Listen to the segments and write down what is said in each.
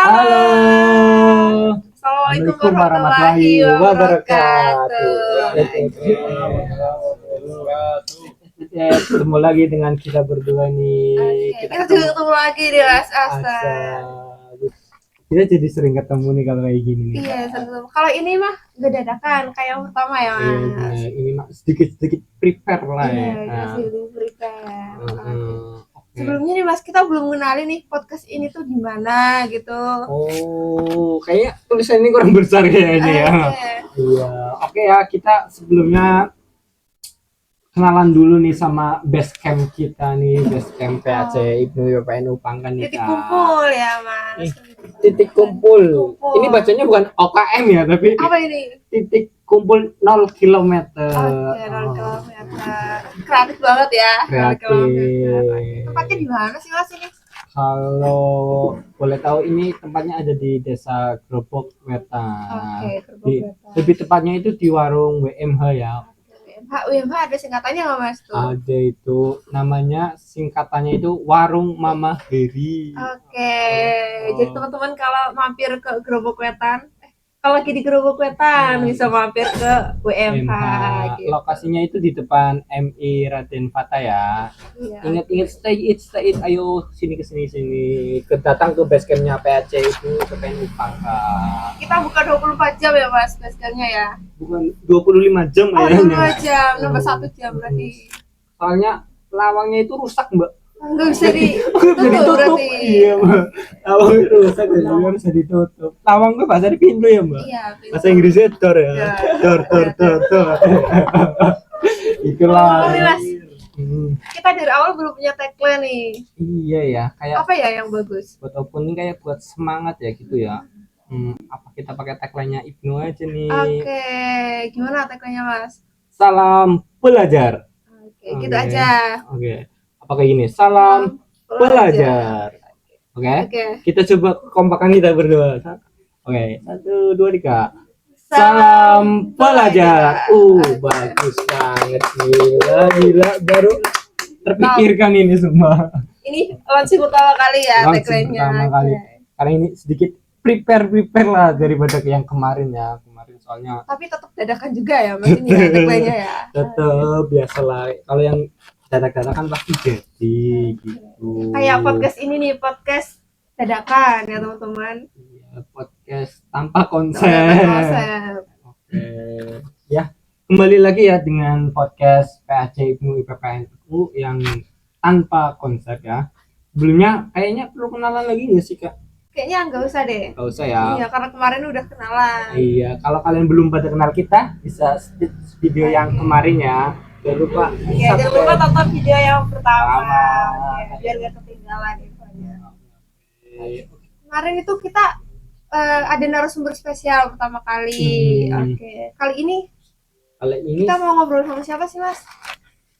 Halo. Assalamualaikum warahmatullahi wabarakatuh. Ketemu lagi dengan kita berdua nih. Oke, kita juga ketemu lagi di Las Asta. Kita jadi sering ketemu nih kalau kayak gini nih. Iya, seru. Kalau ini mah gak dadakan kayak yang pertama ya, Mas. Iya, ini mah sedikit prepare lah ya. Iya, kasih prepare. Oke. Sebelumnya nih Mas, kita belum kenalin nih podcast ini tuh gimana gitu. Oh, kayaknya tulisan ini kurang besar kayaknya ya. Iya, oke ya, kita sebelumnya kenalan dulu nih sama base camp kita nih, base camp PAC Ibnu PPNU Pangka nih. Titik kumpul ya, Mas. Titik kumpul. Ini bacanya bukan OKM ya, tapi apa ini? Titik kumpul 0 km. Oke, 0 km. Kreatif banget ya. Kreatif. Tempatnya di mana sih Mas ini? Kalau boleh tahu ini tempatnya ada di Desa Grobok Wetan. Oke, Grobok Wetan. Lebih tepatnya itu di warung WMH ya. WMH ada singkatannya nggak Mas tuh? Ada itu namanya singkatannya itu Warung Mama Heri. Oke. Jadi teman-teman kalau mampir ke Grobok Wetan, kalau lagi di Grobok Wetan bisa mampir ke WMH. Gitu. Lokasinya itu di depan MI Raden Fata ya. Iya. Ingat-ingat stay it, ayo sini ke sini datang ke base campnya PAC itu ke PNU Pangka. Kita buka 24 jam ya Mas base campnya ya? Bukan 25 jam kayaknya. 25 jam, nambah 1 jam berarti. Soalnya lawangnya itu rusak Mbak. Nggak bisa ditutup berarti. Iya Mbak. Lawang rusak jadi harus ditutup. Lawang gue bahasa di pintu ya Mbak. Iya. Bahasa Inggrisnya door ya. Door. Itulah. Kita dari awal belum punya tagline nih. Iya ya. Kayak apa ya yang bagus? Buat opening kayak buat semangat ya gitu ya. Apa kita pakai tagline-nya Ibnu aja nih. Oke. Gimana tagline-nya Mas? Salam belajar. Oke, gitu aja. Oke. Apa kayak gini? Salam belajar. Oke. Kita coba kompakan kita berdua. Oke, 1, 2, 3. Salam belajar. Bagus banget nih. Gila, baru terpikirkan ini semua. Ini launching pertama kali ya tagline-nya. Pertama kali. Karena ini sedikit prepare lah daripada yang kemarin ya. Kemarin soalnya. Tapi tetap dadakan juga ya Mas ini ya tagline-nya ya. Tetap biasalah. Kalau yang dadakan pasti jadi gitu. Kayak podcast ini nih, podcast dadakan ya teman-teman. Iya, podcast tanpa konsep. Oke. Ya, kembali lagi ya dengan podcast PAC Ibnu IPPNU yang tanpa konsep ya. Sebelumnya kayaknya perlu kenalan lagi nggak sih Kak? Kayaknya nggak usah deh. Nggak usah ya. Iya, karena kemarin udah kenalan. Iya, kalau kalian belum pada kenal kita bisa skip video yang kemarin ya. Jangan lupa. Iya, jangan lupa tonton video yang pertama. Biar nggak ketinggalan infonya. Kemarin itu kita ada narasumber spesial pertama kali. Oke. Kali ini kita mau ngobrol sama siapa sih Mas?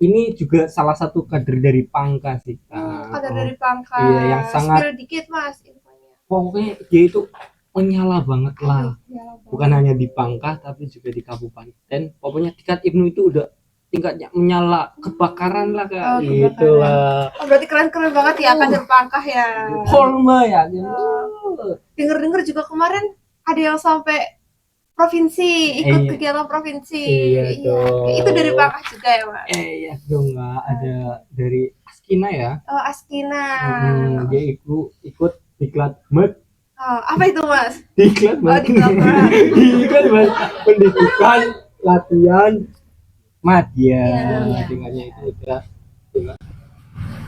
Ini juga salah satu kader dari Pangka sih Kak. Kader dari Pangka. Iya, yang sangat. Spill dikit Mas infonya. Pokoknya dia itu menyala banget lah. Bukan hanya di Pangka tapi juga di kabupaten. Pokoknya tingkat Ibnu itu udah tingkatnya menyala, kebakaran lah Kak. Gitu lah. Berarti keren banget ya kader Pangka ya. Horma ya. Dengar juga kemarin ada yang sampai provinsi, ikut kegiatan provinsi. Iya dong. Itu dari Pangka juga ya Mas? Iya dong Mbak, ada dari Askina ya. Oh Askina. Dia ikut diklat med. Apa itu Mas? Diklat med. Diklat med. Pendidikan latihan madya. Tingkatnya itu udah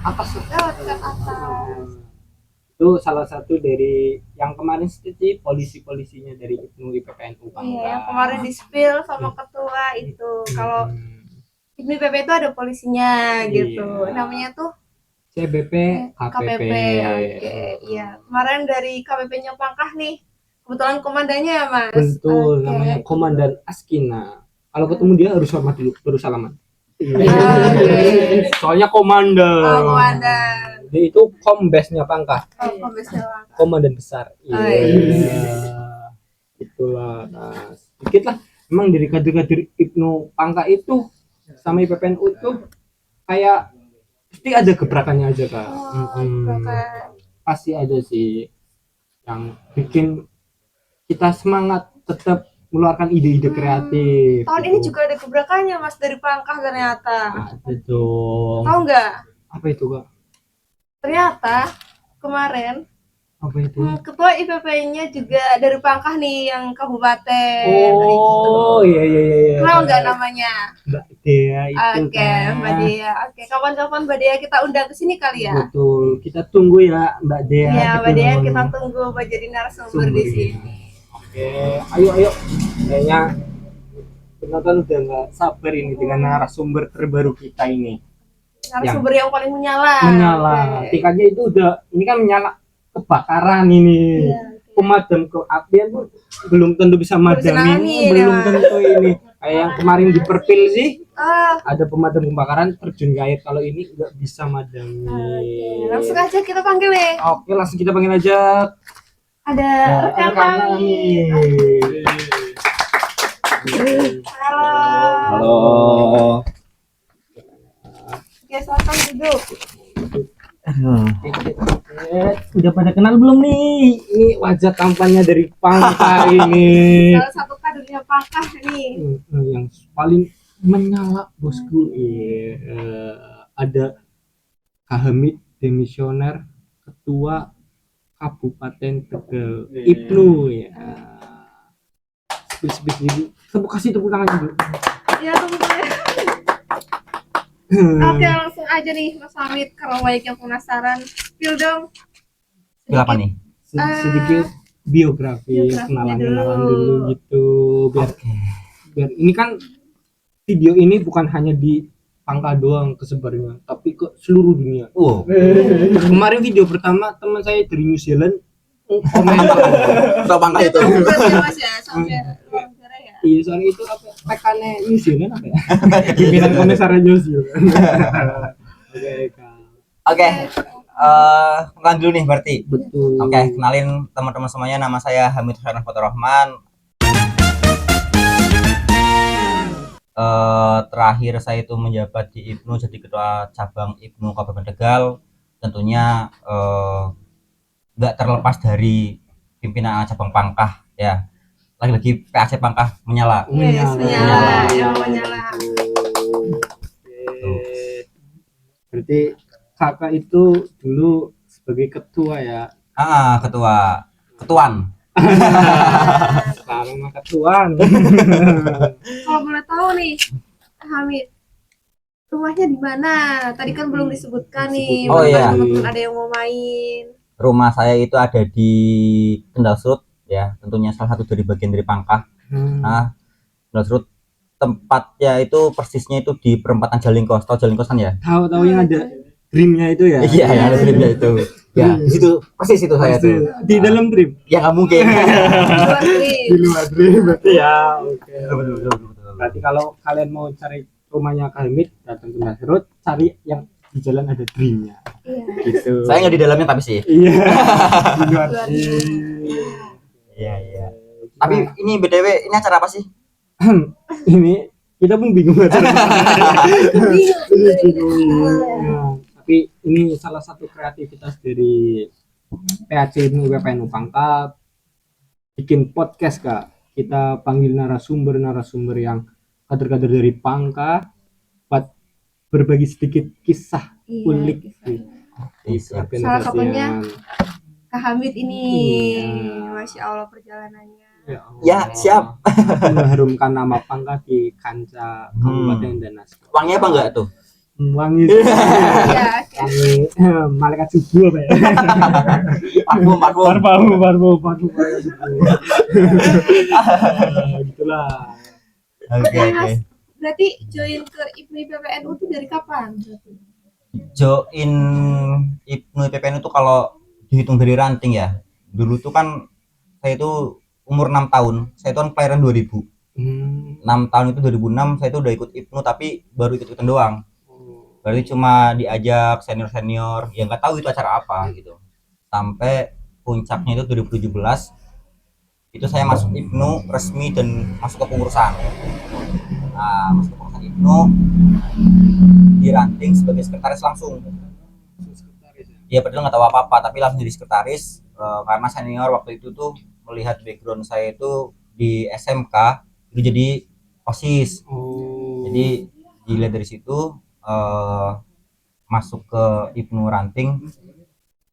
atas. Tingkat atas. Itu salah satu dari yang kemarin sih polisi-polisinya dari Ibnu IPPNU Pangka. Iya, yang kemarin di-spill sama ketua itu. Kalau Ibnu IPP itu ada polisinya gitu. Namanya tuh CBP KPP. Oke, iya. Kemarin dari KPP-nya Pangkah nih. Kebetulan komandannya ya, Mas. Betul, namanya Komandan Askina. Kalau ketemu dia harus hormat dulu, baru salaman. Soalnya komandan. Komandan. Dia itu kombesnya Pangka. Kombesnya Pangka. Komandan besar. Itulah. Nah, sedikit lah. Memang dari kader-kader Ibnu Pangka itu sama IPPNU itu kayak pasti ada gebrakannya aja Kak. Pasti ada sih. yang bikin kita semangat tetap mengeluarkan ide-ide kreatif. Tahun ini juga ada gebrakannya Mas dari Pangkah ternyata. Ada dong. Tahu nggak? Apa itu Kak? Ternyata kemarin Apa itu? ketua IPP-nya juga dari Pangkah nih yang kabupaten. Oh iya. Tahu nggak namanya? Mbak Dea itu. Oke, Mbak Dea. Oke, kapan-kapan Mbak Dea kita undang ke sini kali ya. Betul. Kita tunggu ya Mbak Dea. Iya, Mbak Dea kita tunggu buat jadi narasumber di sini. Oke, ayo. Kayaknya penonton udah nggak sabar ini dengan narasumber terbaru kita ini. Narasumber yang paling menyala. Oke. Tingkatnya itu udah, ini kan menyala kebakaran ini. Iya, pemadam keapian pun belum tentu bisa madami, belum tentu ini. Kayak yang kemarin di Perpil sih, ada pemadam kebakaran terjun ke air, kalau ini nggak bisa madami. Langsung aja kita panggil ya. Oke, langsung kita panggil aja. Ada rekan kami. Halo. Oke, silakan duduk. Udah pada kenal belum nih? Ini wajah tampannya dari Pangkah ini. Salah satu kadernya Pangkah nih. Yang paling menyala bosku. Ada Kak Hamid, demisioner ketua Kabupaten Tegal, Ibnu ya. Spes jadi. Kasih tepuk tangan dulu. Ya, tunggu ya. Oke, langsung aja nih Mas Hamid, kalau banyak yang penasaran, spill dong. Spill apa nih? Sedikit biografi, kenalan dulu gitu, biar ini kan video ini bukan hanya di Pangkah doang kesebarnya, tapi ke seluruh dunia. Kemarin video pertama teman saya dari New Zealand komentar Soal Pangkah itu. Mas ya, sampai luar negara ya. Iya, soalnya itu apa? PK-nya New Zealand apa ya? Pimpinan komisaris New Zealand. Oke. Kenalan dulu nih berarti. Betul. Oke, kenalin teman-teman semuanya, nama saya Hamid Hussein Fathurrahman. Terakhir saya itu menjabat di Ibnu jadi ketua cabang Ibnu Kabupaten Tegal. Tentunya nggak terlepas dari pimpinan cabang Pangkah ya. Lagi-lagi PAC Pangkah menyala. Menyala. Berarti kakak itu dulu sebagai ketua ya? Ketuan. Sekarang mah ketuan. Kalau boleh tahu nih, Hamid, rumahnya di mana? Tadi kan belum disebutkan nih. Oh iya. Teman-teman ada yang mau main. Rumah saya itu ada di Kendal Srut ya, tentunya salah satu dari bagian dari Pangkah. Nah, Kendal Srut tempatnya itu persisnya itu di perempatan Jalingkos. Tahu Jalingkos kan ya? Tahu yang ada dreamnya itu ya? Iya, yang ada dreamnya itu. Ya, di situ persis itu saya tuh. Di dalam dream? Ya nggak mungkin. Di luar dream berarti ya. Oke. Betul. Berarti kalau kalian mau cari rumahnya Kak Hamid, datang ke Nasrut, cari yang di jalan ada dreamnya. Gitu. Saya nggak di dalamnya tapi sih. Iya. Di luar dream. Iya. Tapi ini BTW, ini acara apa sih? Ini kita pun bingung acara. Tapi ini salah satu kreativitas dari PAC Ibnu WPNU Pangkah, bikin podcast Kak. Kita panggil narasumber yang kader-kader dari Pangkah buat berbagi sedikit kisah unik. Salah satunya Kak Hamid ini. Masya Allah perjalanannya. Ya, siap. Mengharumkan nama Pangkah di kancah kabupaten dan nasional. Wangi apa enggak tuh? Wangi. Ya, malaikat subuh apa ya? Parfum. Gitulah. Oke. Berarti join ke IPNU PPNU itu dari kapan? Join IPNU PPNU itu kalau dihitung dari ranting ya. Dulu tuh kan saya itu umur 6 tahun. Saya itu kan kelahiran 2000. 6 tahun itu 2006 saya itu udah ikut IPNU tapi baru ikut-ikutan doang. Berarti cuma diajak senior-senior yang nggak tahu itu acara apa gitu. Sampai puncaknya itu 2017 itu saya masuk IPNU resmi dan masuk ke pengurusan. Nah, masuk ke pengurusan IPNU diranting sebagai sekretaris langsung. Ya padahal nggak tahu apa-apa tapi langsung jadi sekretaris. karena senior waktu itu tuh melihat background saya itu di SMK itu jadi OSIS. Jadi dilihat dari situ masuk ke Ibnu Ranting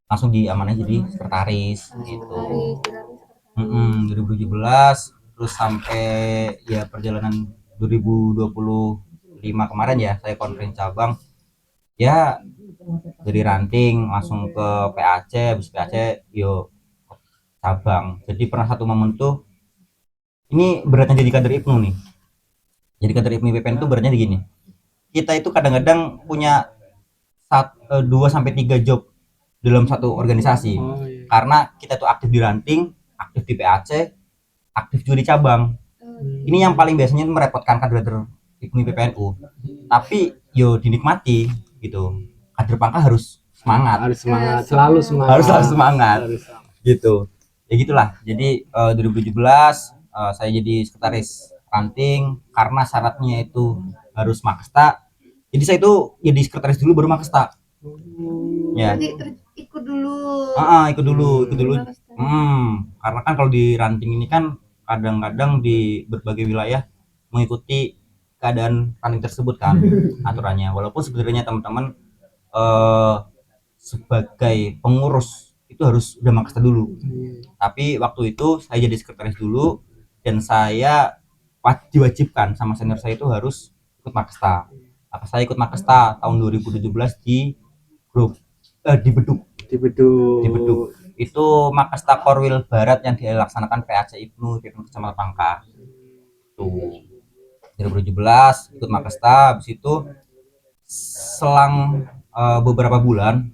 langsung diamanai jadi sekretaris gitu. 2017 terus sampai ya perjalanan 2025 kemarin ya saya konferensi cabang ya dari Ranting langsung ke PAC, habis PAC yo cabang. Jadi pernah satu momen tuh ini beratnya jadi kader Ibnu nih. Jadi kader Ibnu PPN itu beratnya gini. Kita itu kadang-kadang punya 2 sampai 3 job dalam satu organisasi. Karena kita tuh aktif di Ranting, aktif di PAC, aktif juga di cabang. Ini yang paling biasanya merepotkan kader Ibnu PPNU. Tapi yo dinikmati gitu. Kader Pangka harus semangat. Selalu semangat. Harus selalu semangat. Gitu. Ya gitulah. Jadi 2017 saya jadi sekretaris Ranting karena syaratnya itu harus Maksta. Jadi saya itu jadi sekretaris dulu baru Maksta. Ya. Jadi ikut dulu. Ikut dulu. Karena kan kalau di Ranting ini kan kadang-kadang di berbagai wilayah mengikuti keadaan Ranting tersebut kan aturannya. Walaupun sebenarnya teman-teman sebagai pengurus itu harus udah Maksta dulu. Tapi waktu itu saya jadi sekretaris dulu dan saya diwajibkan sama senior saya itu harus ikut Maksta. Saya ikut Maksta tahun 2017 di grup di Beduk. Itu Maksta Korwil Barat yang dilaksanakan PAC Ibnu Kecamatan Pangka. Tuh. 2017 ikut Maksta, habis itu selang beberapa bulan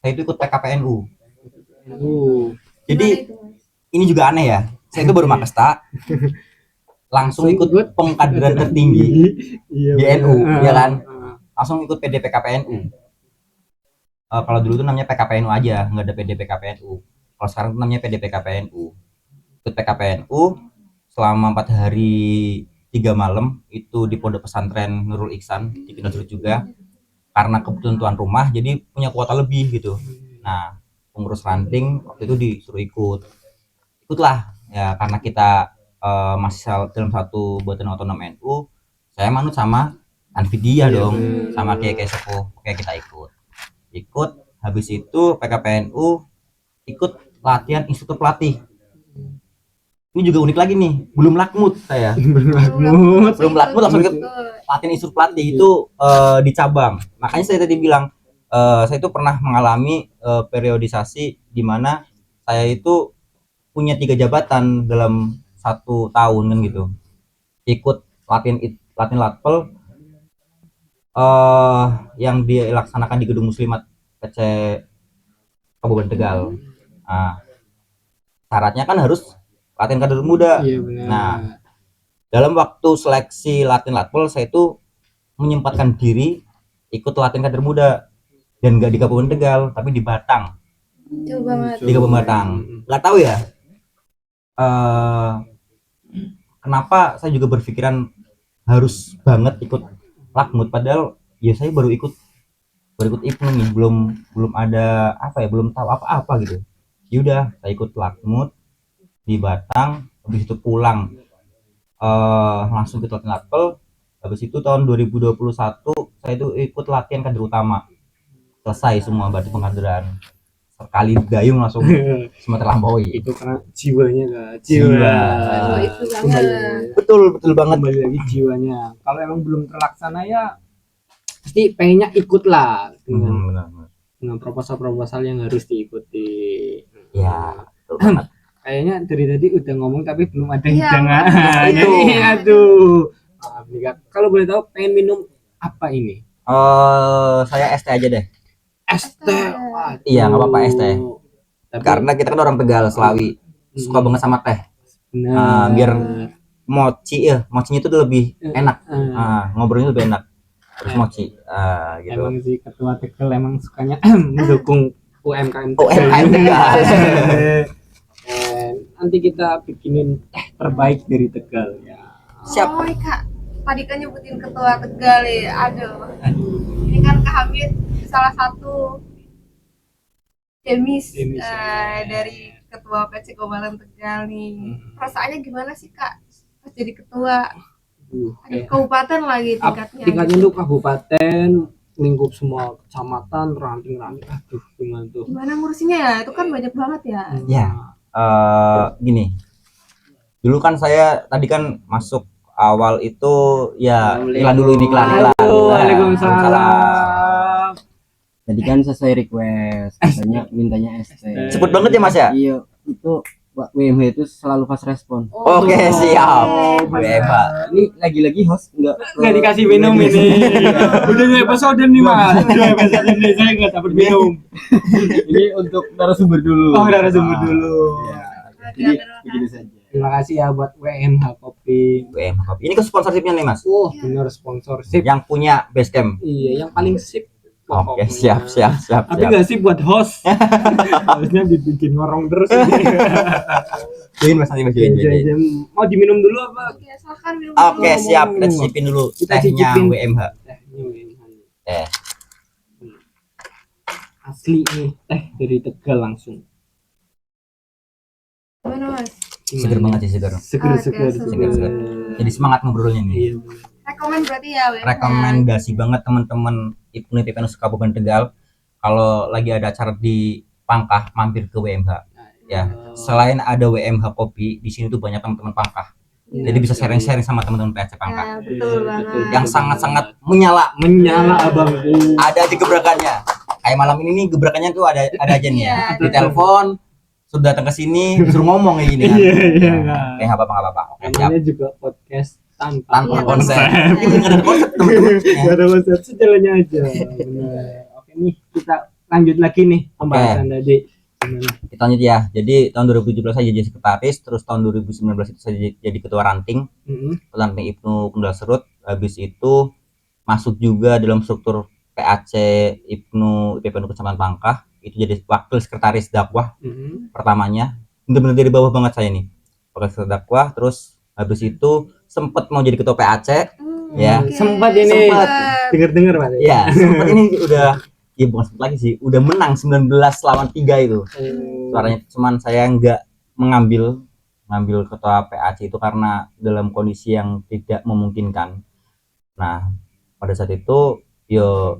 saya itu ikut PKPNU. Jadi ini juga aneh ya. Saya itu baru Maksta langsung ikut pengkaderan tertinggi di NU, ya kan? Langsung ikut PDPKPNU. Kalau dulu tuh namanya PKPNU aja, nggak ada PDPKPNU. Kalau sekarang tuh namanya PDPKPNU. Ikut PKPNU selama 4 hari 3 malam itu di Pondok Pesantren Nurul Ihsan di Kendal juga. Karena kebutuhan tuan rumah, jadi punya kuota lebih gitu. Nah, pengurus Ranting waktu itu disuruh ikutlah ya karena kita masih dalam satu badan otonom NU. Saya manut sama Anfidia dong, sama kayak Sepuh, kayak kita ikut. Habis itu PKPNU ikut latihan instruktur pelatih. Ini juga unik lagi nih, belum lakmut saya. belum lakmut langsung ikut latihan instruktur pelatih itu di cabang. Makanya saya tadi bilang saya itu pernah mengalami periodisasi di mana saya itu punya 3 jabatan dalam 1 tahun kan gitu. Ikut latihan latpel yang dilaksanakan di Gedung Muslimat PC Kabupaten Tegal. Nah, syaratnya kan harus latihan kader muda. Nah, dalam waktu seleksi latihan latpel saya itu menyempatkan diri ikut latihan kader muda dan nggak di Kabupaten Tegal tapi di Batang. Di Kabupaten Batang. Nggak tahu ya. Kenapa saya juga berpikiran harus banget ikut lakmut padahal ya saya baru ikut Ibnu nih, belum ada belum tahu apa-apa gitu. Yaudah saya ikut lakmut di Batang, habis itu pulang langsung ikut latihan latpel. Habis itu tahun 2021 saya itu ikut latihan kader utama, selesai semua berarti pengkaderan sekali dayung langsung semua terlampaui. Itu karena jiwanya kan, betul banget. Kembali lagi jiwanya. Kalau emang belum terlaksana ya pasti pengennya ikut lah dengan proposal yang harus diikuti. Ya, betul banget. Kayaknya dari tadi udah ngomong tapi belum ada hidangan. Itu. Aduh. Kalau boleh tahu pengen minum apa ini? Saya es teh aja deh. Es teh. Iya, nggak apa-apa es teh. Karena kita kan orang Tegal, Selawi, suka banget sama teh. Nah, biar mocinya itu lebih enak. Ngobrolnya lebih enak. Terus mochi, gitu. Emang sih ketua Tegal emang sukanya mendukung UMKM Tegal. Nanti kita bikinin teh terbaik dari Tegal ya. Siap. Oh, Kak. Tadi kan nyebutin ketua Tegal ya. Aduh. Ini kan Kak Hamid salah satu Demis, Demis, dari ketua PC Kobalan Tegal nih. Perasaannya gimana sih Kak pas jadi ketua? Ada kabupaten lagi tingkatnya. Tingkatnya itu kabupaten, lingkup semua kecamatan, ranting-ranting. Aduh, gimana tuh? Gimana ngurusinnya ya? Itu kan banyak banget ya. Ya, gini. Dulu kan saya tadi kan masuk awal itu ya iklan dulu ini iklan. Waalaikumsalam. Tadi kan sesuai request, katanya mintanya ST. Cepet banget ya Mas ya? Iya, itu Pak WMH itu selalu fast respon. Oke, siap. Hebat. Ini lagi-lagi host Nggak dikasih minum ini. Udah 2 episode nih Mas. 2 episode ini saya nggak dapat minum. Ini untuk narasumber dulu. Oh, narasumber dulu. Jadi begini saja. Terima kasih ya buat WMH Kopi. WM Kopi. Ini ke sponsorshipnya nih Mas. Bener sponsorship. Yang punya Basecamp. Iya, yang paling sip. Oke, pokoknya. siap. Tapi nggak sih buat host. Harusnya dibikin ngorong terus. Join Mas nanti Mas join. Mau diminum dulu apa? Oke, silakan minum Oke, dulu. siap. Kita cicipin dulu Kita tehnya cicipin. WMH. Teh asli nih, teh dari Tegal langsung. Gimana Mas? Seger banget sih, seger. Seger. Seger. Jadi semangat ngobrolnya nih. Iya. Rekomen berarti ya WMH. Rekomendasi banget teman-teman IPNU IPPN Kabupaten Tegal kalau lagi ada acara di Pangkah mampir ke WMH. Ya, selain ada WMH Kopi, di sini tuh banyak teman-teman Pangkah. Jadi bisa sharing-sharing sama teman-teman PAC Pangkah. Ya, betul banget. Yang sangat-sangat menyala. Abangku. Ada aja gebrakannya. Kayak malam ini nih gebrakannya tuh ada aja nih ya. Iya. Di telepon sudah datang ke sini disuruh ngomong kayak gini kan. Iya. Kayak nggak apa-apa. Oke, siap. Namanya juga podcast tanpa Tanpa Iya, konsep. konsep. Ini nggak ada konsep teman-teman. Gak ada konsep, sejalannya aja. Bener. Oke nih, kita lanjut lagi nih pembahasan tadi. Gimana? Kita lanjut ya. Jadi tahun 2017 saya jadi sekretaris, terus tahun 2019 itu saya jadi ketua ranting, ranting IPNU Kendal Serut. Habis itu masuk juga dalam struktur PAC IPNU IPPN Kecamatan Pangkah. Itu jadi wakil sekretaris dakwah pertamanya. Bener-bener dari bawah banget saya nih. Wakil sekretaris dakwah, terus habis itu sempat mau jadi ketua PAC. Ya. Oke. Sempat ini. Dengar-dengar Pak. Ya, sempat ini udah ya bukan sempat lagi sih, udah menang 19 lawan 3 itu. Suaranya cuman saya nggak ngambil ketua PAC itu karena dalam kondisi yang tidak memungkinkan. Nah, pada saat itu yo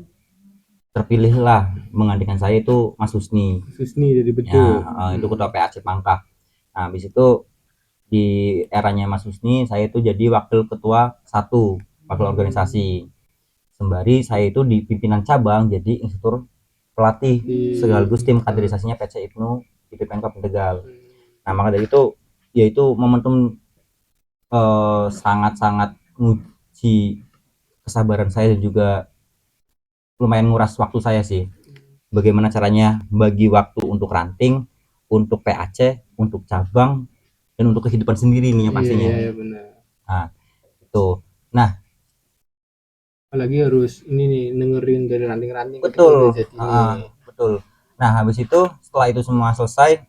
terpilihlah menggantikan saya itu Mas Husni. Dari betul. Ya, itu ketua PAC Pangkah. Nah, habis itu di eranya Mas Husni saya itu jadi wakil ketua 1 wakil organisasi. Sembari saya itu di pimpinan cabang jadi instruktur pelatih sekaligus tim kaderisasinya PC IPNU IPPN Kabupaten Tegal. Nah, maka dari itu yaitu momentum sangat-sangat menguji kesabaran saya dan juga lumayan nguras waktu saya sih. Bagaimana caranya bagi waktu untuk ranting, untuk PAC, untuk cabang, dan untuk kehidupan sendiri nih pastinya. Iya, benar. Nah, itu. Nah, apalagi harus ini nih dengerin dari ranting-ranting. betul. Betul. Nah, habis itu setelah itu semua selesai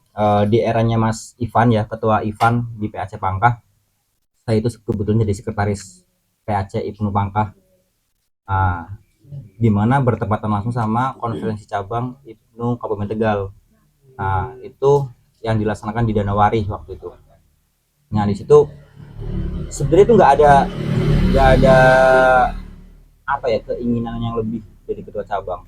di eranya Mas Ivan ya, ketua Ivan di PAC Pangkah. Saya itu kebetulan jadi sekretaris PAC IPNU Pangkah. Di mana bertepatan langsung sama konferensi cabang IPNU Kabupaten Tegal. Nah, itu yang dilaksanakan di Danawari waktu itu. Nah, di situ sebenarnya itu nggak ada apa ya keinginan yang lebih dari ketua cabang.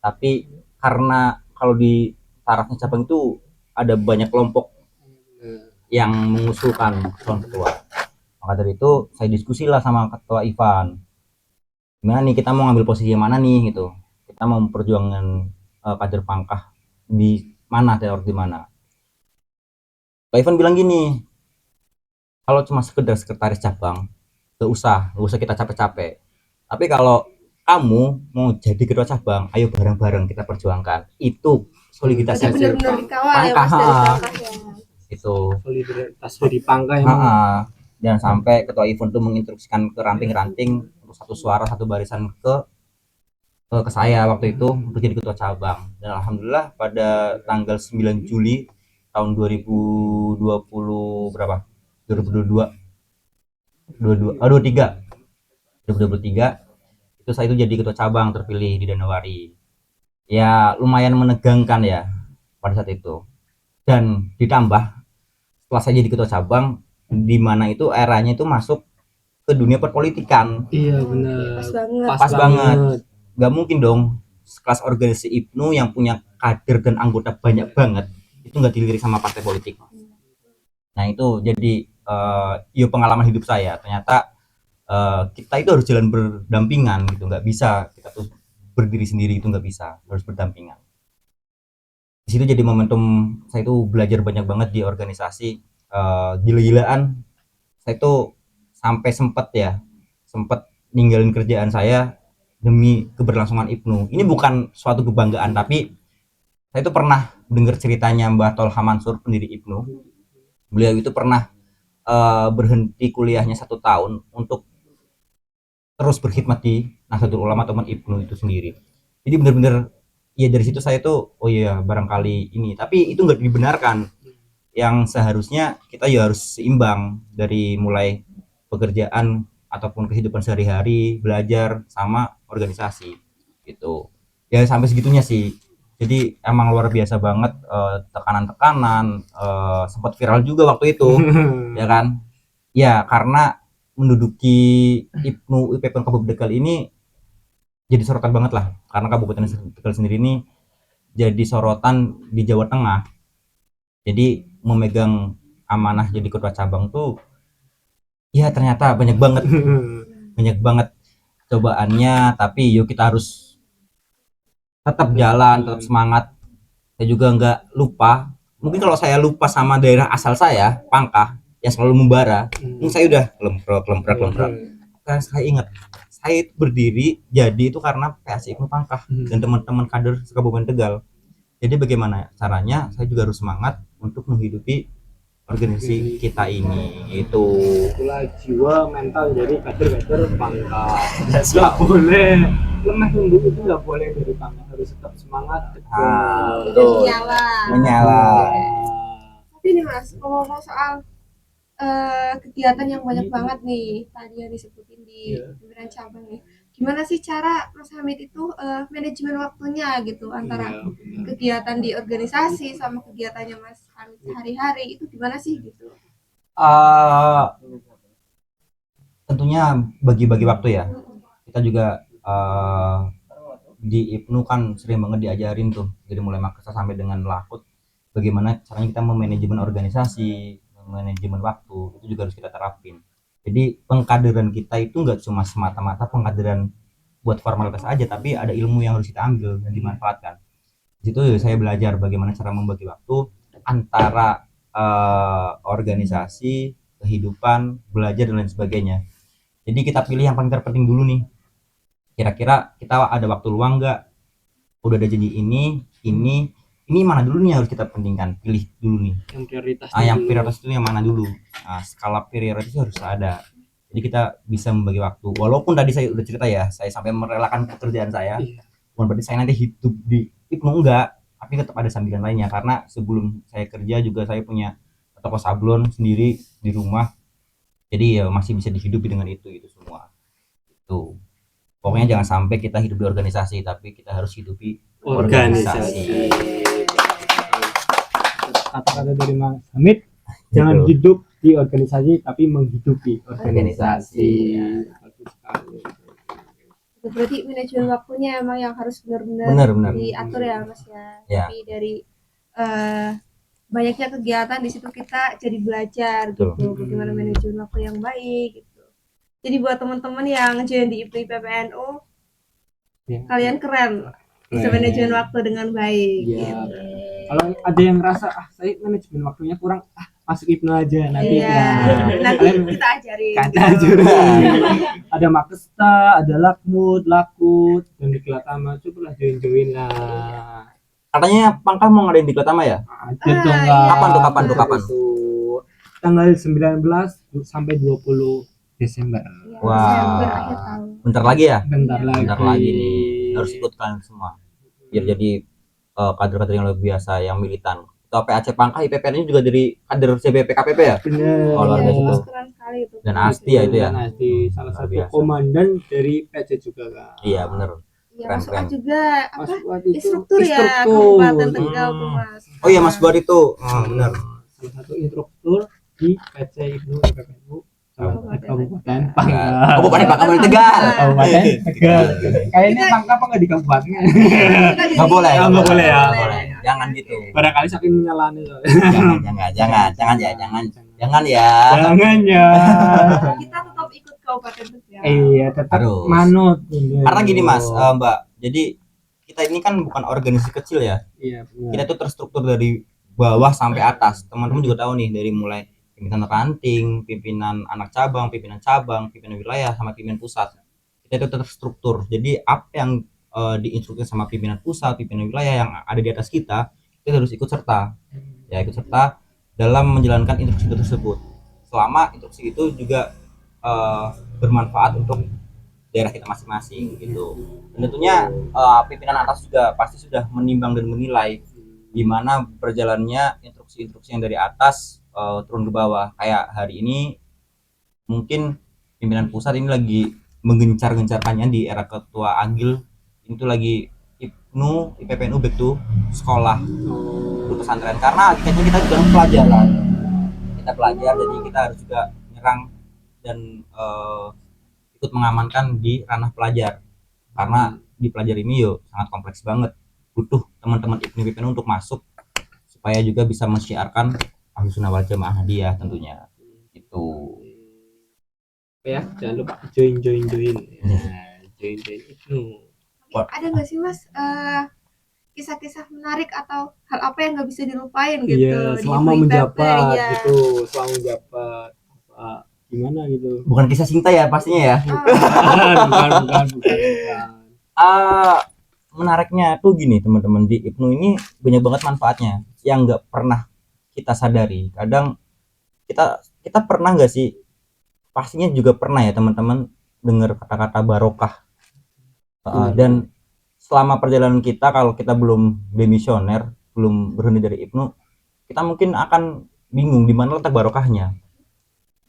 Tapi karena kalau di tarafnya cabang itu ada banyak kelompok yang mengusulkan calon ketua. Maka dari itu saya diskusi lah sama ketua Ivan. Gimana nih kita mau ngambil posisi yang mana nih gitu. Kita mau memperjuangkan kader Pangkah di mana, teori di mana. Pak Ivan bilang gini, kalau cuma sekedar sekretaris cabang, gak usah kita capek-capek. Tapi kalau kamu mau jadi ketua cabang, ayo bareng-bareng kita perjuangkan. Itu soliditas Jadi benar-benar dikawal ya Mas dari Pangkah. Pangkah ya. Itu. Solidaritas dari Pangkah yang Dan sampai ketua Ivan itu menginstruksikan ke ranting-ranting untuk satu suara satu barisan ke saya waktu itu untuk jadi ketua cabang. Dan alhamdulillah pada tanggal 9 Juli tahun 2020 berapa? 2023 itu saya itu jadi ketua cabang terpilih di Danawari. Ya lumayan menegangkan ya, pada saat itu. Dan ditambah setelah saya jadi ketua cabang, di mana itu eranya itu masuk ke dunia perpolitikan. Iya Oke, benar. pas banget. Pas banget. Gak mungkin dong kelas organisasi IPNU yang punya kader dan anggota banyak banget itu nggak dilirik sama partai politik. Nah itu jadi pengalaman hidup saya. Ternyata kita itu harus jalan berdampingan gitu, nggak bisa kita tuh berdiri sendiri, itu nggak bisa, harus berdampingan. Di situ jadi momentum saya itu belajar banyak banget di organisasi. Gila-gilaan saya tuh sampai sempat ninggalin kerjaan saya demi keberlangsungan IPNU. Ini bukan suatu kebanggaan, tapi saya itu pernah dengar ceritanya Mbah Tolha Mansur, pendiri IPNU. Beliau itu pernah berhenti kuliahnya 1 tahun untuk terus berkhidmat di Nahdlatul Ulama atau IPNU itu sendiri. Jadi benar-benar ya dari situ saya tuh oh iya barangkali ini, tapi itu nggak dibenarkan. Yang seharusnya kita ya harus seimbang dari mulai pekerjaan ataupun kehidupan sehari-hari, belajar sama organisasi gitu. Ya sampai segitunya sih. Jadi emang luar biasa banget tekanan-tekanan, sempat viral juga waktu itu. Ya kan? Ya karena menduduki IPNU IPPN Kabupaten Tegal ini jadi sorotan banget lah, karena Kabupaten Tegal sendiri ini jadi sorotan di Jawa Tengah. Jadi memegang amanah jadi ketua cabang tuh ya ternyata banyak banget cobaannya, tapi yuk kita harus tetap jalan, tetap semangat. Saya juga nggak lupa, mungkin kalau saya lupa sama daerah asal saya, Pangkah, yang selalu membara, mungkin saya udah lemprak. Karena saya ingat, saya itu berdiri jadi itu karena PAC IPNU Pangkah dan teman-teman kader Kabupaten Tegal. Jadi bagaimana caranya saya juga harus semangat untuk menghidupi organisasi kita ini. Itulah jiwa mental dari kader-kader Pangkah. Nggak boleh lemah lembut, itu nggak boleh dari Pangkah, harus tetap semangat. Betul. Menyala. Tapi nih Mas, ngomong soal kegiatan yang banyak banget nih tadi yang disebutin di pimpinan cabang nih. Gimana sih cara Mas Hamid itu manajemen waktunya gitu antara kegiatan di organisasi sama kegiatannya Mas Hamid sehari-hari, itu gimana sih gitu? Tentunya bagi-bagi waktu ya. Kita juga di IPNU kan sering banget diajarin tuh dari mulai Makassar sampai dengan Lakut, bagaimana caranya kita memanajemen organisasi, manajemen waktu, itu juga harus kita terapin. Jadi pengkaderan kita itu nggak cuma semata-mata pengkaderan buat formalitas aja, tapi ada ilmu yang harus kita ambil dan dimanfaatkan. Di situ saya belajar bagaimana cara membagi waktu antara organisasi, kehidupan, belajar dan lain sebagainya. Jadi kita pilih yang paling terpenting dulu nih. Kira-kira kita ada waktu luang nggak? Udah ada janji ini mana dulu nih harus kita pentingkan, pilih dulu nih. Yang prioritas. Yang prioritas itu yang mana dulu? Skala prioritas harus ada. Jadi kita bisa membagi waktu. Walaupun tadi saya udah cerita ya, saya sampai merelakan pekerjaan saya. Bukan berarti saya nanti hidup di IPNU enggak, tapi tetap ada sambilan lainnya. Karena sebelum saya kerja juga saya punya toko sablon sendiri di rumah. Jadi ya masih bisa dihidupi dengan itu semua. Itu. Pokoknya jangan sampai kita hidup di organisasi, tapi kita harus hidupi organisasi. Kata-kata dari Mas Hamid, jangan hidup di organisasi tapi menghidupi organisasi. Itu berarti manajemen waktunya emang yang harus benar-benar diatur ya Mas ya. Tapi dari banyaknya kegiatan di situ kita jadi belajar gitu bagaimana manajemen waktu yang baik gitu. Jadi buat teman-teman yang join di IPNU PPNU, kalian keren, bisa manajemen waktu dengan baik. Gitu. Kalau ada yang ngerasa saya manajemen waktunya kurang, masuk IPNU aja nanti. Nanti kita ajarin. Ada Makesta, ada Lakut, dan di Kelatama, cobalah join lah. Katanya Pangkah mau ngadain di Kelatama ya? Ada dong. Kapan? Tanggal 19 sampai 20 Desember. Wah. Bentar lagi ya? Bentar lagi nih. Harus ikut kalian semua. Biar jadi kader-kader yang luar biasa, yang militan. Atau PAC Pangkah IPPN ini juga dari kader CBP KPP ya? Benar. Luar biasa itu. Dan Asti ya itu ya. Asti salah satu komandan dari PAC juga kan. Iya benar. Iya, Keren, masuk keren. juga apa? Mas Fuad itu Instruktur ya instruktur. Kabupaten Tegal tuh, Mas. Oh iya Mas Buat itu. Benar. Salah satu instruktur di PC Ibnu IPPNU Kabupaten Ya. Pangkal. Kabupaten Pangkal Tegal. Kabupaten Tegal. Kayaknya Pangkal apa nggak di kabupatennya? Nggak boleh. Nggak boleh ya. Nggak boleh. Jangan gitu. Barangkali saking menyalahnya. Jangan ya. Jangan ya. Kita tetap ikut Kabupaten Tegal. Iya, tetap Harus. manut. Karena gini Mas, Mbak. Jadi kita ini kan bukan organisasi kecil ya. Iya, benar. Kita tuh terstruktur dari bawah sampai atas. Teman-teman juga tahu nih, dari mulai pimpinan ranting, pimpinan anak cabang, pimpinan wilayah, sama pimpinan pusat. Kita itu terstruktur. Jadi apa yang diinstruksikan sama pimpinan pusat, pimpinan wilayah yang ada di atas kita harus ikut serta. Ya, ikut serta dalam menjalankan instruksi tersebut. Selama instruksi itu juga bermanfaat untuk daerah kita masing-masing gitu. Dan tentunya pimpinan atas juga pasti sudah menimbang dan menilai gimana berjalannya instruksi-instruksi yang dari atas turun ke bawah. Kayak hari ini mungkin pimpinan pusat ini lagi menggencar-gencarkannya di era Ketua Agil, itu lagi IPNU, IPPNU back to sekolah, ke pesantren, karena akhirnya kita juga pelajaran. Kita belajar, jadi kita harus juga menyerang dan ikut mengamankan di ranah pelajar, karena di pelajar ini sangat kompleks banget, butuh teman-teman IPNU untuk masuk supaya juga bisa mensyiarkan Ahlussunnah wal Jamaah dia tentunya itu. Ya, jangan lupa join. Join IPNU. Ada nggak sih Mas kisah-kisah menarik atau hal apa yang nggak bisa dilupain gitu Iya, di selama IPP, menjabat ya. gitu, selama menjabat gimana gitu. Bukan kisah cinta ya pastinya ya. Bukan. Menariknya tuh gini teman-teman, di IPNU ini banyak banget manfaatnya yang nggak pernah kita sadari. Kadang kita pernah nggak sih, pastinya juga pernah ya teman-teman dengar kata-kata barokah. Dan selama perjalanan kita, kalau kita belum demisioner, belum berhenti dari IPNU, kita mungkin akan bingung di mana letak barokahnya.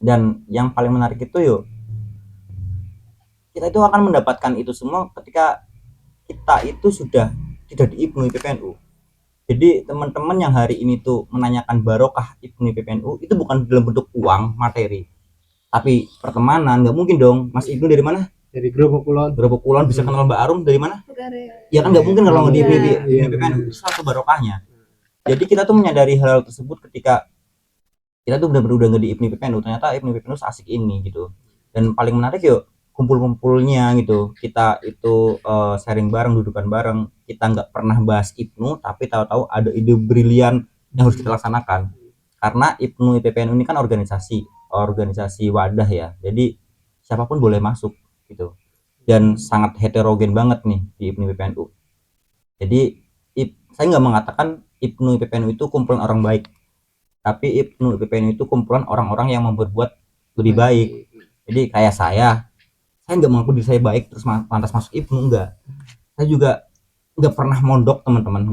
Dan yang paling menarik itu kita itu akan mendapatkan itu semua ketika kita itu sudah tidak di IPNU IPPNU. Jadi teman-teman yang hari ini tuh menanyakan barokah IPNU IPPNU itu bukan dalam bentuk uang materi, tapi pertemanan. Nggak mungkin dong Mas Ibnu dari mana? Dari Grobok Kulon Bisa kenal Mbak Arum dari mana? Tegare. Ya kan nggak mungkin kalau nggak di Iya, IPPNU. Itu satu barokahnya. Jadi kita tuh menyadari hal tersebut ketika kita tuh udah nggak di IPNU IPPNU, ternyata IPNU IPPNU asik ini gitu. Dan paling menarik kumpul-kumpulnya gitu. Kita itu sharing bareng, dudukan bareng. Kita nggak pernah bahas IPNU, tapi tahu-tahu ada ide brilian yang harus kita laksanakan. Karena IPNU IPPNU ini kan organisasi wadah ya. Jadi siapapun boleh masuk gitu. Dan sangat heterogen banget nih di IPNU IPPNU. Jadi saya nggak mengatakan IPNU IPPNU itu kumpulan orang baik, tapi IPNU IPPNU itu kumpulan orang-orang yang berbuat lebih baik. Jadi kayak saya nggak mengaku diri saya baik terus pantas masuk IPNU, enggak. Saya juga nggak pernah mondok teman-teman,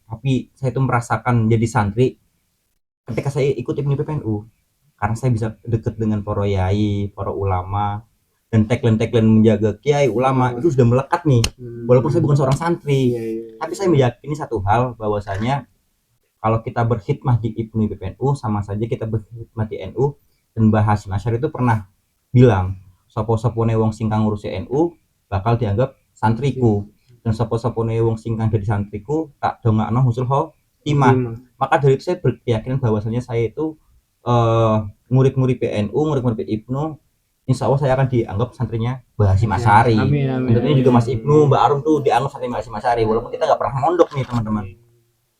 tapi saya itu merasakan jadi santri ketika saya ikut IPNU IPPNU, karena saya bisa deket dengan para yai, para ulama, dan tagline menjaga kiai ulama itu sudah melekat nih. Walaupun saya bukan seorang santri, tapi saya meyakini satu hal, bahwasanya kalau kita berkhidmah di IPNU IPPNU sama saja kita berkhidmah di NU. Dan Mbah Hasyim Asy'ari itu pernah bilang, sopo-sopone wong sing kang ngurusi NU bakal dianggap santriku, dan sopo-sopone wong sing kang dadi santriku tak dongakno husul khotimah. Maka dari itu saya berkeyakinan bahwasanya saya itu murid-murid PNU, murid-murid IPNU, insya Allah saya akan dianggap santrinya Mbah Hasyim Asy'ari. Tentunya juga Mas Ibnu, Mbak Arum tuh dianggap santri Mbah Hasyim Asy'ari, walaupun kita nggak pernah mondok nih teman-teman.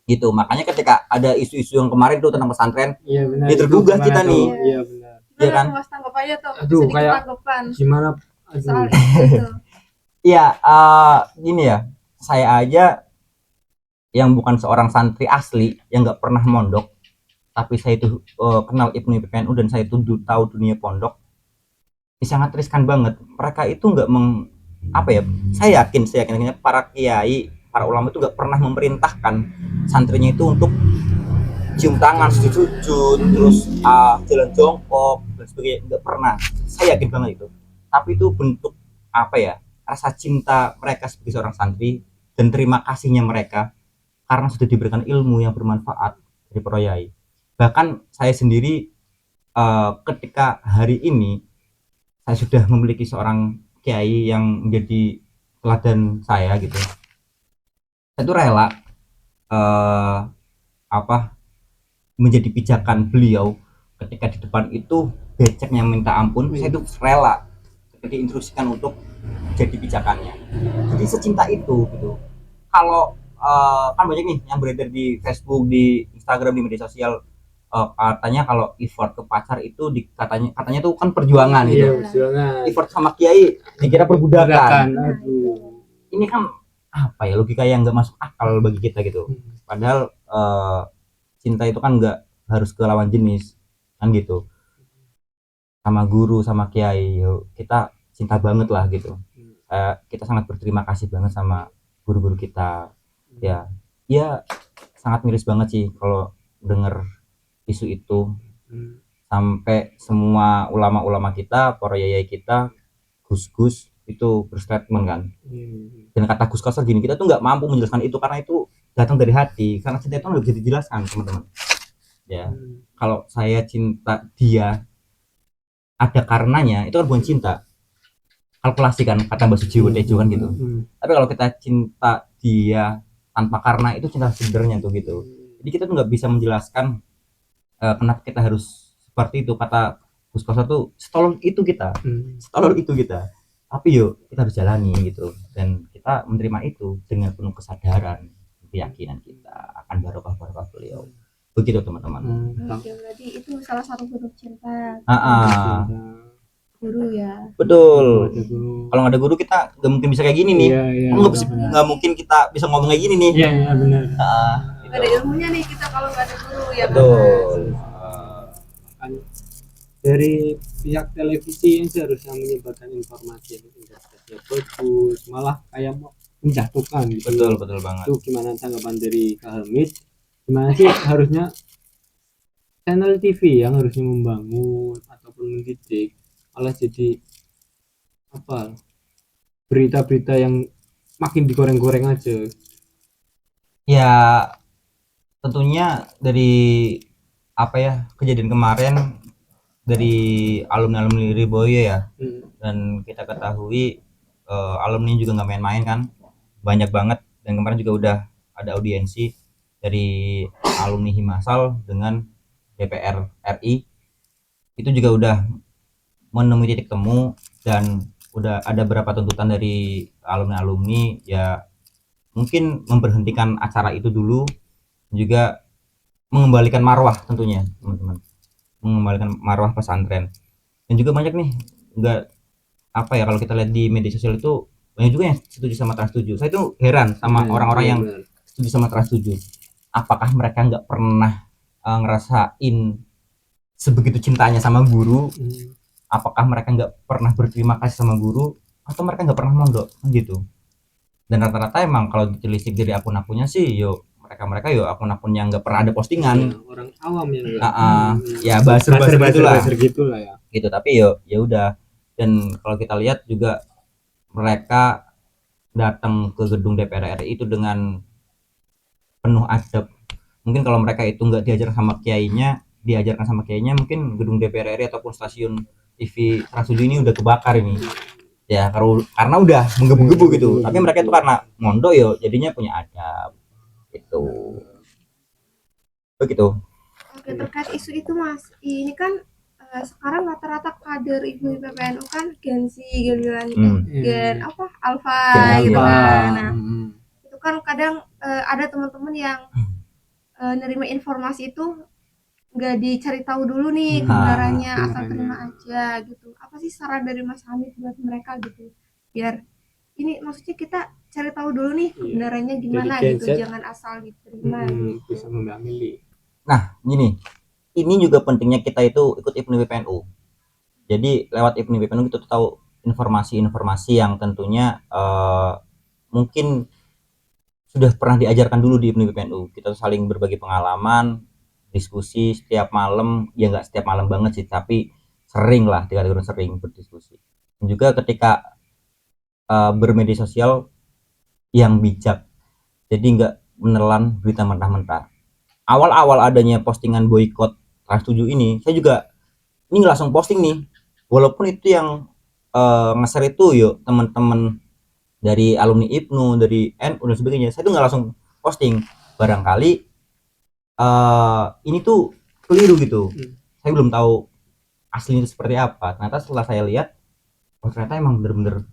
Gitu, makanya ketika ada isu-isu yang kemarin tuh tentang pesantren, dia tergugah kita nih. Iya benar. Iya kan? Mas tanggapannya tuh Aduh, sedikit kayak tanggapan gimana? soal itu. Iya, gini ya, saya aja yang bukan seorang santri asli, yang nggak pernah mondok, tapi saya itu kenal IPNU IPPNU dan saya itu tahu dunia pondok, ini sangat riskan banget. Mereka itu nggak saya yakin para kiai, para ulama itu nggak pernah memerintahkan santrinya itu untuk cium tangan, sujud, terus jalan jongkok dan sebagainya, nggak pernah. Saya yakin banget itu. Tapi itu bentuk rasa cinta mereka sebagai seorang santri dan terima kasihnya mereka karena sudah diberikan ilmu yang bermanfaat dari para yai. Bahkan saya sendiri ketika hari ini saya sudah memiliki seorang kiai yang menjadi teladan saya gitu. Saya itu rela menjadi pijakan beliau ketika di depan itu beceknya minta ampun, saya itu rela diinstruksikan untuk jadi pijakannya. Jadi secinta itu gitu. Kalau kan banyak nih yang beredar di Facebook, di Instagram, di media sosial, katanya kalau effort ke pacar itu katanya tuh kan perjuangan gitu. Iya, perjuangan. Effort sama kiai dikira perbudakan. Aduh. Ini kan apa ya, logika yang nggak masuk akal bagi kita gitu. Padahal cinta itu kan nggak harus ke lawan jenis kan gitu. Sama guru, sama kiai, kita cinta banget lah gitu. Kita sangat berterima kasih banget sama guru-guru kita. Ya sangat miris banget sih kalau denger isu itu. Sampai semua ulama-ulama kita, para yayai kita, gus-gus itu berstatement kan. Dan kata Gus Kasar gini, kita tuh nggak mampu menjelaskan itu karena itu datang dari hati, karena cinta itu nggak bisa dijelaskan teman-teman. Ya kalau saya cinta dia ada karenanya, itu kan bukan cinta, kalkulasi kan, kata Mbak Sujiwo Tejo kan gitu. Tapi kalau kita cinta dia tanpa karena, itu cinta sebenarnya tuh gitu. Jadi kita tuh nggak bisa menjelaskan kenapa kita harus seperti itu. Kata Gus Kasar tuh setolol itu kita, tapi yuk kita harus jalani gitu, dan kita menerima itu dengan penuh kesadaran, keyakinan kita akan barokah beliau. Begitu teman-teman. Oke, berarti itu salah satu bentuk cinta guru ya. Betul. Kalau nggak ada guru kita nggak mungkin bisa kayak gini nih. Nggak mungkin kita bisa ngomong kayak gini nih. Iya benar. Nggak ada ilmunya nih kita kalau nggak ada guru ya. Betul. Dari pihak televisi yang seharusnya menyebarkan informasi yang integritasnya bagus, malah kayak mau menjatuhkan gitu. Betul banget. Itu gimana tanggapan dari Kak Hamid? Gimana sih harusnya channel TV yang harusnya membangun ataupun mendidik malah jadi apa, berita-berita yang makin digoreng-goreng aja? Ya tentunya dari kejadian kemarin dari alumni Riboyo ya. Dan kita ketahui alumni juga nggak main-main kan, banyak banget. Dan kemarin juga udah ada audiensi dari alumni Himasal dengan DPR RI, itu juga udah menemui titik temu, dan udah ada beberapa tuntutan dari alumni ya, mungkin memberhentikan acara itu dulu, juga mengembalikan marwah tentunya teman-teman, mengembalikan marwah pesantren. Dan juga banyak nih kalau kita lihat di media sosial itu banyak juga yang setuju sama trans 7. Saya tuh heran sama orang-orang yang setuju sama trans 7. Apakah mereka nggak pernah ngerasain sebegitu cintanya sama guru? Apakah mereka nggak pernah berterima kasih sama guru? Atau mereka nggak pernah mondok gitu? Dan rata-rata emang kalau ditelisik dari akun-akunnya sih, mereka akun-akun yang nggak pernah ada postingan, orang awam ya buzzer gitulah ya. Gitu. Tapi ya udah. Dan kalau kita lihat juga mereka datang ke gedung DPR RI itu dengan penuh adab. Mungkin kalau mereka itu nggak diajarkan sama kiainya, mungkin gedung DPR RI ataupun stasiun TV Trans 7 ini udah kebakar ini. Ya karena udah menggebu-gebu gitu. Tapi mereka itu karena mondok jadinya punya adab gitu. Begitu. Oke, terkait isu itu Mas, ini kan sekarang rata-rata kader IPNU PPNU kan Gen Z, Gen Alpha gitu kan. Nah, itu kan kadang ada teman-teman yang nerima informasi itu nggak dicari tahu dulu nih kebenarannya, asal terima aja gitu. Apa sih saran dari Mas Hamid buat mereka gitu, biar ini maksudnya kita cari tahu dulu nih kebenarannya gimana gitu, jangan asal diterima gitu. Bisa memilih. Nah ini juga pentingnya kita itu ikut IPNU PPNU. Jadi lewat IPNU PPNU kita tahu informasi-informasi yang tentunya mungkin sudah pernah diajarkan dulu di IPNU PPNU. Kita saling berbagi pengalaman, diskusi setiap malam, ya nggak setiap malam banget sih, tapi sering lah, sering berdiskusi. Dan juga ketika bermedia sosial yang bijak, jadi nggak menelan berita mentah-mentah. Awal-awal adanya postingan boykot Trans 7 ini, saya juga ini langsung posting nih, walaupun itu yang nge-share itu yuk teman-teman dari alumni IPNU, dari NU dan sebagainya. Saya tuh nggak langsung posting, barangkali ini tuh keliru gitu. Saya belum tahu aslinya itu seperti apa. Ternyata setelah saya lihat, oh ternyata emang bener-bener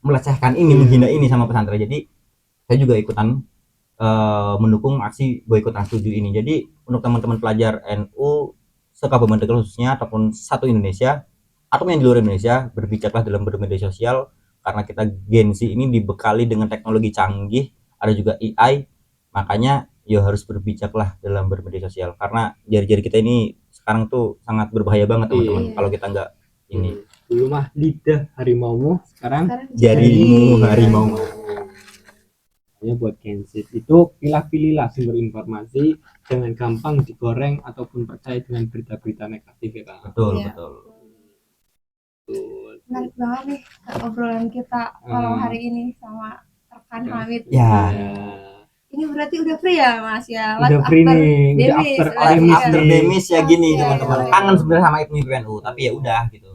melecehkan ini, menghina ini sama pesantren. Jadi saya juga ikutan mendukung aksi boykot Trans 7 ini. Jadi untuk teman-teman pelajar NU se-Kabupaten Tegal khususnya ataupun satu Indonesia ataupun yang di luar Indonesia, berbijaklah dalam bermedia sosial, karena kita Gen Z ini dibekali dengan teknologi canggih, ada juga AI, makanya ya harus berbijaklah dalam bermedia sosial, karena jari-jari kita ini sekarang tuh sangat berbahaya banget teman-teman. Kalau kita nggak ini, dulu mah lidah harimaumu, sekarang jarimu harimau. ya buat Gen Z itu pilih-pilihlah sumber informasi, jangan gampang digoreng ataupun percaya dengan berita-berita negatif ya Kak. Betul, Iya. betul. Menarik banget nih obrolan kita malam hari ini sama rekan Hamid. Ya. Ini berarti udah free ya Mas ya? Udah free nih, udah Demis, after berarti Demis ya. After Demis ya gini Oke, teman-teman. boleh. Kangen sebenarnya sama IPNU PNU, tapi ya udah gitu.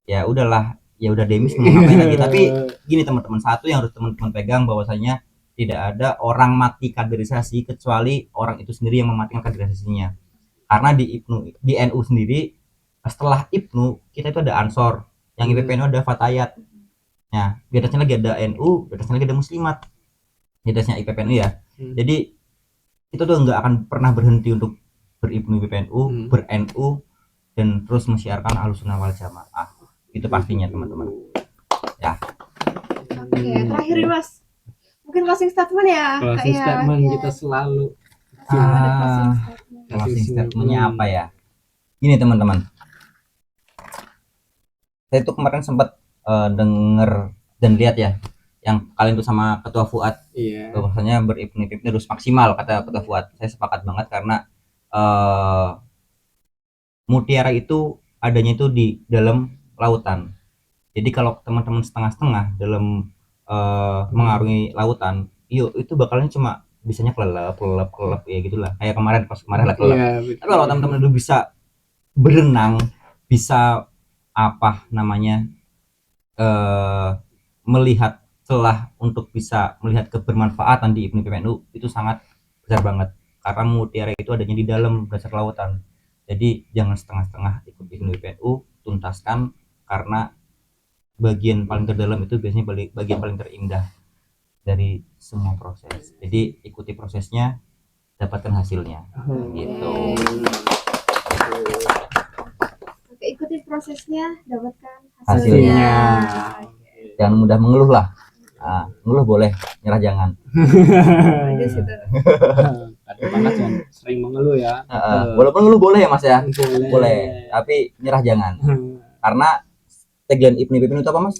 Ya udahlah, ya udah Demis mau ngapain lagi. Tapi gini teman-teman, satu yang harus teman-teman pegang bahwasanya tidak ada orang mati kaderisasi kecuali orang itu sendiri yang mematikan kaderisasinya. Karena di IPNU, di NU sendiri, setelah IPNU kita itu ada Ansor, yang IPPNU ada Fatayat. Nah, di atasnya lagi ada NU, di atasnya lagi ada Muslimat. Di atasnya IPPNU ya. Jadi itu tuh nggak akan pernah berhenti untuk berIPNU PPNU, ber-NU, dan terus mensiarkan Ahlussunnah wal Jamaah. Itu pastinya teman-teman. Ya. Oke, terakhir nih Mas. Mungkin closing statement ya. Closing Kak, statement ya. kita selalu Ada closing statement. Closing statementnya apa ya? Gini teman-teman. Saya tuh kemarin sempat denger dan lihat ya, yang kalian tuh sama Ketua Fuad, iya. bahwasanya berIPNU harus maksimal, kata Ketua Fuad. Saya sepakat banget karena mutiara itu adanya itu di dalam lautan. Jadi kalau teman-teman setengah-setengah dalam mengarungi lautan, itu bakalnya cuma bisanya kelelep ya gitulah. Kayak kemarin pas kemarin lah kelelep. Iya, Tapi kalau teman-teman itu bisa berenang, bisa apa namanya melihat celah untuk bisa melihat kebermanfaatan di IPNU PPNU, itu sangat besar banget, karena mutiara itu adanya di dalam dasar lautan. Jadi jangan setengah-setengah ikut IPNU PPNU, tuntaskan, karena bagian paling terdalam itu biasanya bagian paling terindah dari semua proses. Jadi ikuti prosesnya, dapatkan hasilnya. Gitu. Oke, ikuti prosesnya, dapatkan Hasilnya. hasilnya. Jangan mudah mengeluh lah. Ngeluh boleh, nyerah jangan. Di situ. Ada banget yang sering mengeluh ya. Walaupun ngeluh boleh ya Mas ya, Boleh. boleh. Tapi nyerah jangan. Karena tagline IPNU PPNU itu apa Mas?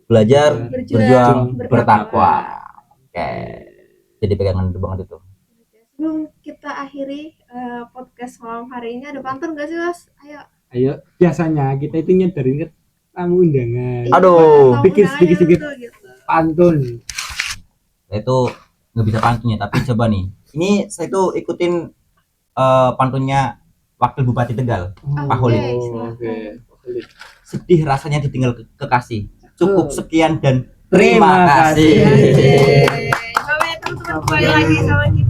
Belajar, berjuang, bertakwa. Oke. Jadi pegangan banget itu. Sebelum kita akhiri podcast malam hari ini, ada pantun gak sih Mas? Ayo, biasanya kita itu nyadarin ke tamu undangan. Aduh, sedikit pantun. Saya itu nggak bisa pantunnya, tapi coba nih. Ini saya tuh ikutin pantunnya Wakil Bupati Tegal, Pak Holid. Oke. Sedih rasanya ditinggal kekasih. Cukup sekian dan terima kasih. Sampai teman-teman kembali lagi sama kita.